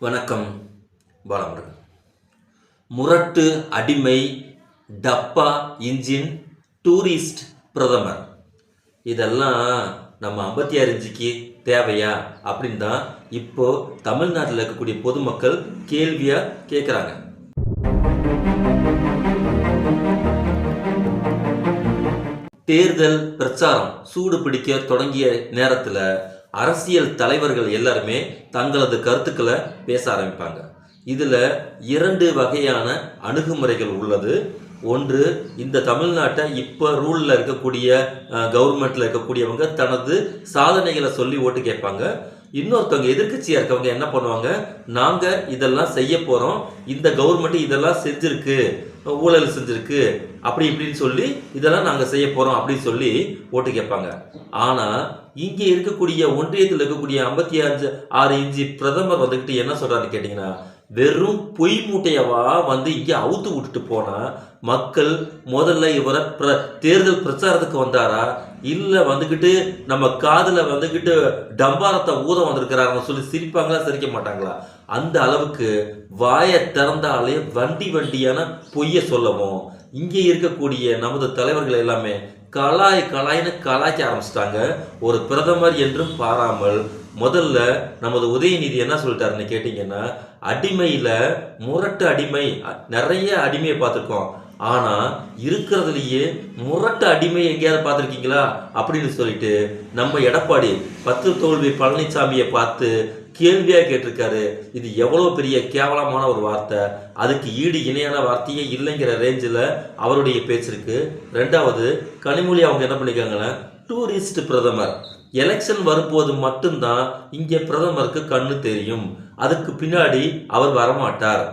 வணக்கம். பாலமுருகன். முரட்டு அடிமை, டப்பா இன்ஜின், டூரிஸ்ட் பிரதமர், இதெல்லாம் நம்ம 56 இன்ச்சுக்கு தேவையா அப்படின்னு தான் இப்போ தமிழ்நாட்டில் இருக்கக்கூடிய பொதுமக்கள் கேள்வியா கேட்குறாங்க. தேர்தல் பிரச்சாரம் சூடு பிடிக்க தொடங்கிய நேரத்தில் அரசியல் தலைவர்கள் எல்லாருமே தங்களது கருத்துக்களை பேச ஆரம்பிப்பாங்க. இதில் 2 வகையான அணுகுமுறைகள் உள்ளது. ஒன்று, இந்த தமிழ்நாட்டை இப்போ ரூலில் இருக்கக்கூடிய கவர்மெண்ட்டில் இருக்கக்கூடியவங்க தனது சாதனைகளை சொல்லி ஓட்டு கேட்பாங்க. இன்னொருத்தவங்க எதிர்கட்சியாக இருக்கவங்க என்ன பண்ணுவாங்க, நாங்கள் இதெல்லாம் செய்ய போகிறோம், இந்த கவர்மெண்ட் இதெல்லாம் செஞ்சுருக்கு, ஊழல் செஞ்சுருக்கு, அப்படி இப்படின்னு சொல்லி இதெல்லாம் நாங்கள் செய்ய போகிறோம் அப்படின்னு சொல்லி ஓட்டு கேட்பாங்க. ஆனால் இங்கே இருக்கக்கூடிய ஒன்றியத்தில் இருக்கக்கூடிய 56 இன்ச்சு பிரதமர் வந்துக்கிட்டு என்ன சொல்கிறான்னு கேட்டிங்கன்னா, வெறும் பொய் மூட்டையவா வந்து இங்கே அவுத்து விட்டுட்டு போனால் மக்கள் முதல்ல இவரை தேர்தல் பிரச்சாரத்துக்கு வந்தாரா, இல்லை வந்துக்கிட்டு நம்ம காதில் வந்துக்கிட்டு டம்பாரத்தை ஊத வந்திருக்கிறாங்கன்னு சொல்லி சிரிப்பாங்களா சிரிக்க மாட்டாங்களா? அந்த அளவுக்கு வாயை திறந்தாலே வண்டியான பொய்யை சொல்லவும் இங்கே இருக்கக்கூடிய நமது தலைவர்கள் எல்லாமே கலாய்னு கலாய்க்க ஆரம்பிச்சிட்டாங்க. ஒரு பிரதமர் என்றும் பாராமல் முதல்ல நமது உதயநிதி என்ன சொல்லிட்டாருன்னு கேட்டிங்கன்னா, அடிமையில் முரட்டு அடிமை, நிறைய அடிமையை பார்த்துருக்கோம், ஆனால் இருக்கிறதுலையே முரட்டு அடிமை எங்கேயாவது பார்த்துருக்கீங்களா அப்படின்னு சொல்லிட்டு நம்ம எடப்பாடி 10 தோல்வி பழனிசாமியை பார்த்து கேள்வியாக கேட்டிருக்காரு. இது எவ்வளோ பெரிய கேவலமான ஒரு வார்த்தை, அதுக்கு ஈடு இணையான வார்த்தையே இல்லைங்கிற ரேஞ்சில் அவருடைய பேச்சு இருக்கு. ரெண்டாவது, கனிமொழி அவங்க என்ன பண்ணிக்காங்கன்னா, டூரிஸ்ட் பிரதமர், எலெக்ஷன் வரும்போது மட்டும்தான் இங்கே பிரதமருக்கு கண்ணு தெரியும், அதுக்கு பின்னாடி அவர் வரமாட்டார்.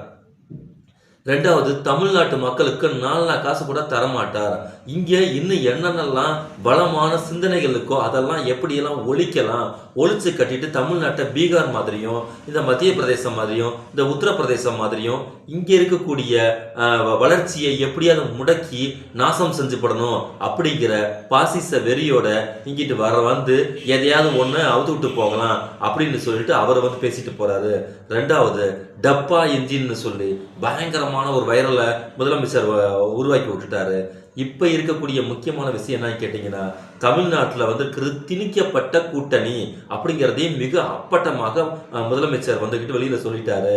ரெண்டாவது, தமிழ்நாட்டு மக்களுக்கு 4 காசு கூட தரமாட்டார். இங்கே இன்னும் என்னென்னலாம் பலமான சிந்தனைகள் இருக்கோ அதெல்லாம் எப்படியெல்லாம் ஒழிக்கலாம், ஒழிச்சு கட்டிட்டு தமிழ்நாட்டை பீகார் மாதிரியும், இந்த மத்திய பிரதேசம் மாதிரியும், இந்த உத்தரப்பிரதேசம் மாதிரியும் இங்கே இருக்கக்கூடிய வளர்ச்சியை எப்படியாவது முடக்கி நாசம் செஞ்சு படணும் அப்படிங்கிற பாசிச வெறியோட இங்கிட்டு வந்து எதையாவது ஒன்று அவுத்து விட்டு போகலாம் அப்படின்னு சொல்லிட்டு அவர் வந்து பேசிட்டு போறாரு. ரெண்டாவது, டப்பா இன்ஜின்னு சொல்லி பயங்கரமான ஒரு வைரலை முதலமைச்சர் உருவாக்கி விட்டுட்டாரு. இப்போ இருக்கக்கூடிய முக்கியமான விஷயம் என்னன்னு கேட்டிங்கன்னா, தமிழ்நாட்டில் வந்து திணிக்கப்பட்ட கூட்டணி அப்படிங்கிறதையும் மிக அப்பட்டமாக முதலமைச்சர் வந்துக்கிட்டு வெளியில் சொல்லிட்டாரு.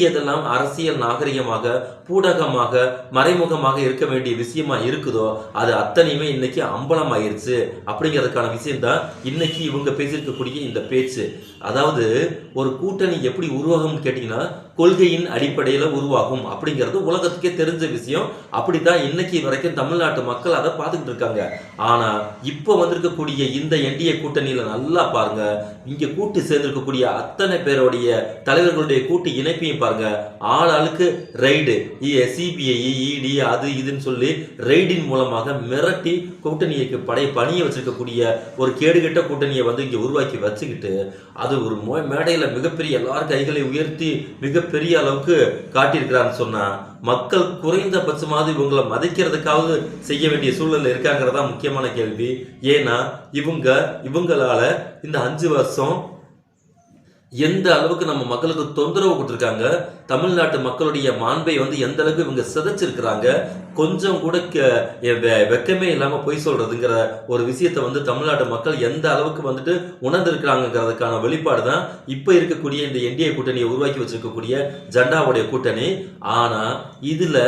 எதெல்லாம் அரசியல் நாகரிகமாக, பூடகமாக, மறைமுகமாக இருக்க வேண்டிய விஷயமா இருக்குதோ அது அத்தனையுமே இன்னைக்கு அம்பலமாயிருச்சு அப்படிங்கிறதுக்கான விஷயம்தான் இன்னைக்கு இவங்க பேசியிருக்கக்கூடிய இந்த பேச்சு. அதாவது ஒரு கூட்டணி எப்படி உருவாகும்னு கேட்டிங்கன்னா, கொள்கையின் அடிப்படையில் உருவாகும் அப்படிங்கிறது உலகத்துக்கே தெரிஞ்ச விஷயம். அப்படித்தான் இன்னைக்கு வரைக்கும் தமிழ்நாட்டு மக்கள் அதை பார்த்துக்கிட்டு இருக்காங்க. ஆனால் இப்போ வந்திருக்கக்கூடிய இந்த என்டிஏ கூட்டணியில் நல்லா பாருங்க, இங்கே கூட்டு சேர்ந்திருக்கக்கூடிய அத்தனை பேருடைய தலைவர்களுடைய கூட்டு இணைப்பையும் பாருங்க. ஆளுக்கு ரைடு, சிபிஐ, இடி, அது இதுன்னு சொல்லி ரைடின் மூலமாக மிரட்டி கூட்டணிக்கு பணியை வச்சிருக்கக்கூடிய ஒரு கேடுகட்ட கூட்டணியை வந்து இங்கே உருவாக்கி வச்சுக்கிட்டு அது ஒரு மேடையில் மிகப்பெரிய எல்லாரும் கைகளை உயர்த்தி மிகப்பெரிய அளவுக்கு காட்டியிருக்கிறான்னு சொன்னா மக்கள் குறைந்தபட்சமாவது இவங்களை மதிக்கிறதுக்காவது செய்ய வேண்டிய சூழ்நிலை இருக்காங்கிறதா முக்கியமான கேள்வி. ஏன்னா இவங்களால இந்த 5 வருஷம் எந்த அளவுக்கு நம்ம மக்களுக்கு தொந்தரவு கொடுத்துருக்காங்க, தமிழ்நாட்டு மக்களுடைய மாண்பை வந்து எந்த அளவுக்கு இவங்க சிதைச்சிருக்கிறாங்க, கொஞ்சம் கூட வெக்கமே இல்லாமல் பொய் சொல்றதுங்கிற ஒரு விஷயத்தை வந்து தமிழ்நாட்டு மக்கள் எந்த அளவுக்கு வந்துட்டு உணர்ந்திருக்கிறாங்கிறதுக்கான வெளிப்பாடு தான் இப்போ இருக்கக்கூடிய இந்த என்டிஏ கூட்டணியை உருவாக்கி வச்சிருக்கக்கூடிய ஜெண்டாவுடைய கூட்டணி. ஆனால் இதில்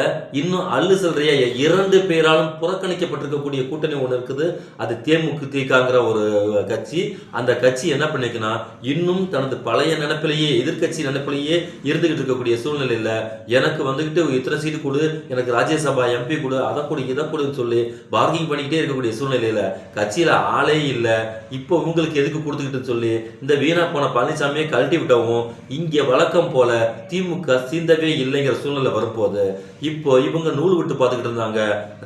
இன்னும் அல்லு சொல்றைய 2 பேராலும் புறக்கணிக்கப்பட்டிருக்கக்கூடிய கூட்டணி ஒன்று இருக்குது. அது தேமுதிகங்கிற ஒரு கட்சி. அந்த கட்சி என்ன பண்ணிக்குன்னா, இன்னும் தனது பழைய நினைப்பிலேயே, எதிர்கட்சி நினைப்பிலேயே இருந்துகிட்டு இருக்கக்கூடிய சூழ்நிலையில எனக்கு வந்துகிட்டு இத்தனை சீட்டு கொடு, எனக்கு ராஜ்யசபா எம்பி கொடு, அதை கொடு, இதை கொடுன்னு சொல்லி பார்கிங் பண்ணிக்கிட்டே இருக்கக்கூடிய சூழ்நிலையில கட்சியில ஆளே இல்லை. இப்போ உங்களுக்கு எதுக்கு கொடுத்துக்கிட்டு சொல்லி இந்த வீணா போன பழனிசாமியை கழட்டி விட்டவும் இங்கே வழக்கம் போல திமுக சீந்தவே இல்லைங்கிற சூழ்நிலை வரும்போது இப்போ இவங்க நூல் விட்டு பார்த்துக்கிட்டு இருந்தாங்க.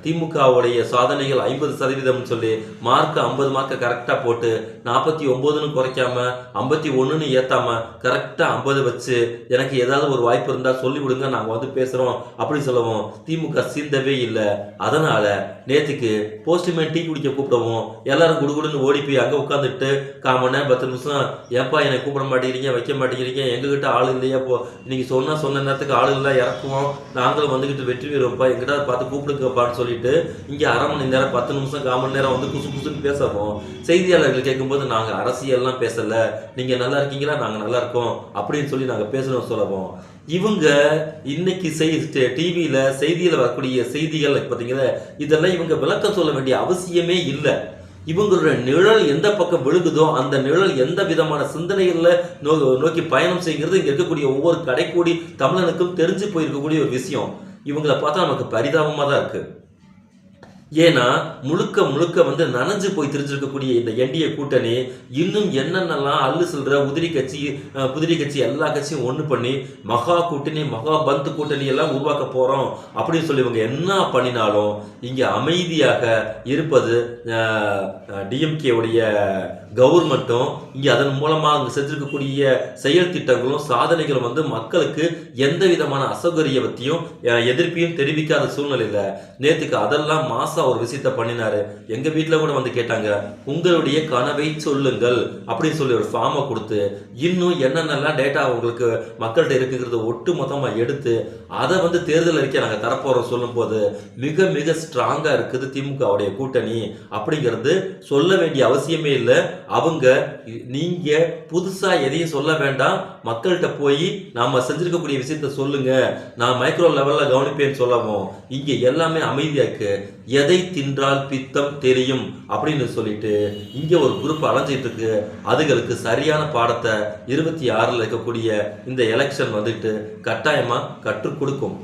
திமுகவுடைய சாதனைகள் 50% சொல்லி மார்க் 50 மார்க்கை கரெக்டா போட்டு 49ன்னு குறைக்காம 51ன்னு ஏத்தாம கரெக்டா 50 வச்சு எனக்கு ஏதாவது ஒரு வாய்ப்பு இருந்தா சொல்லி விடுங்க, நாங்க வந்து பேசுறோம் அப்படி சொல்லவும் திமுக சீந்த இல்லவே இல்லை. அதனால நேற்றுக்கு போஸ்ட்மேன் டீ குடிக்க கூப்பிடவும் எல்லாரும் குடுகுடுன்னு ஓடி போய் அங்கே உட்காந்துட்டு 1/4 மணி நேரம் 10 நிமிஷம் ஏப்பா என்னை கூப்பிட மாட்டேங்கிறீங்க, வைக்க மாட்டேங்கிறீங்க, எங்ககிட்ட ஆள் இல்லையா, இன்னைக்கு சொன்ன நேரத்துக்கு ஆள் இல்லை, இறக்குவோம், நாங்களும் வந்துக்கிட்டு வெற்றி பெறுவோம்ப்பா, எங்கிட்ட பார்த்து கூப்பிடுங்கப்பான்னு சொல்லிட்டு இங்கே 1/2 மணி நேரம் 10 நிமிஷம் 1/4 மணி நேரம் வந்து குசு குசுன்னு பேசவும் செய்தியாளர்கள் கேட்கும்போது நாங்கள் அரசியல்லாம் பேசலை, நீங்கள் நல்லா இருக்கீங்களா, நாங்கள் நல்லா இருக்கோம் அப்படின்னு சொல்லி நாங்கள் பேசணும் சொல்லவும் இவங்க இன்னைக்கு டிவியில் செய்தியில் வரக்கூடிய செய்திகள் பார்த்தீங்களா, இதெல்லாம் இவங்க விளக்கம் சொல்ல வேண்டிய அவசியமே இல்லை. இவங்களுடைய நிழல் எந்த பக்கம் விழுகுதோ அந்த நிழல் எந்த விதமான சிந்தனைகள்ல நோக்கி பயணம் செய்கிறது இங்க இருக்கக்கூடிய ஒவ்வொரு கடைக்கூடி தமிழனுக்கும் தெரிஞ்சு போயிருக்கக்கூடிய ஒரு விஷயம். இவங்களை பார்த்தா நமக்கு பரிதாபமா தான் இருக்கு. ஏன்னா முழுக்க வந்து நனைஞ்சு போய் தெரிஞ்சிருக்கக்கூடிய இந்த என்டிஏ கூட்டணி இன்னும் என்னென்னலாம் அல்லு சொல்ற உதிரி கட்சி புதிரி கட்சி எல்லா கட்சியும் ஒன்று பண்ணி மகா கூட்டணி மகா பந்து கூட்டணி எல்லாம் உருவாக்க போறோம் அப்படின்னு சொல்லி இவங்க என்ன பண்ணினாலும் இங்க அமைதியாக இருப்பது டிஎம்கே உடைய கவர்மெண்ட்டும் இங்கே அதன் மூலமாக அங்கே செஞ்சிருக்கக்கூடிய செயல் திட்டங்களும் சாதனைகளும் வந்து மக்களுக்கு எந்த விதமான அசௌகரியத்தையும் எதிர்ப்பையும் தெரிவிக்காத சூழ்நிலையில் நேற்றுக்கு அதெல்லாம் மாசா ஒரு விஷயத்த பண்ணினாரு. எங்கள் வீட்டில் கூட வந்து கேட்டாங்க, உங்களுடைய கனவை சொல்லுங்கள் அப்படின்னு சொல்லி ஒரு ஃபார்மை கொடுத்து இன்னும் என்னென்னலாம் டேட்டா உங்களுக்கு மக்கள்கிட்ட இருக்குங்கிறத ஒட்டு மொத்தமாக எடுத்து அதை வந்து தேர்தல் அறிக்கை நாங்கள் தரப்போகிறோம் சொல்லும் போது மிக மிக ஸ்ட்ராங்காக இருக்குது திமுகவுடைய கூட்டணி அப்படிங்கிறது சொல்ல வேண்டிய அவசியமே இல்லை. அவங்க நீங்க புதுசா எதையும் சொல்ல வேண்டாம், மக்கள்கிட்ட போய் நாம செஞ்சிருக்கக்கூடிய விஷயத்த சொல்லுங்க, நான் மைக்ரோ லெவல்ல கவனிப்பேன்னு சொல்லவும் இங்க எல்லாமே அமைதியாக்கு எதை தின்றால் பித்தம் தெரியும் அப்படின்னு சொல்லிட்டு இங்க ஒரு குரூப் அலைஞ்சிட்டு இருக்கு. அதுகளுக்கு சரியான பாடத்தை 26ல் இருக்கக்கூடிய இந்த எலெக்ஷன் வந்துட்டு கட்டாயமா கற்றுக் கொடுக்கும்.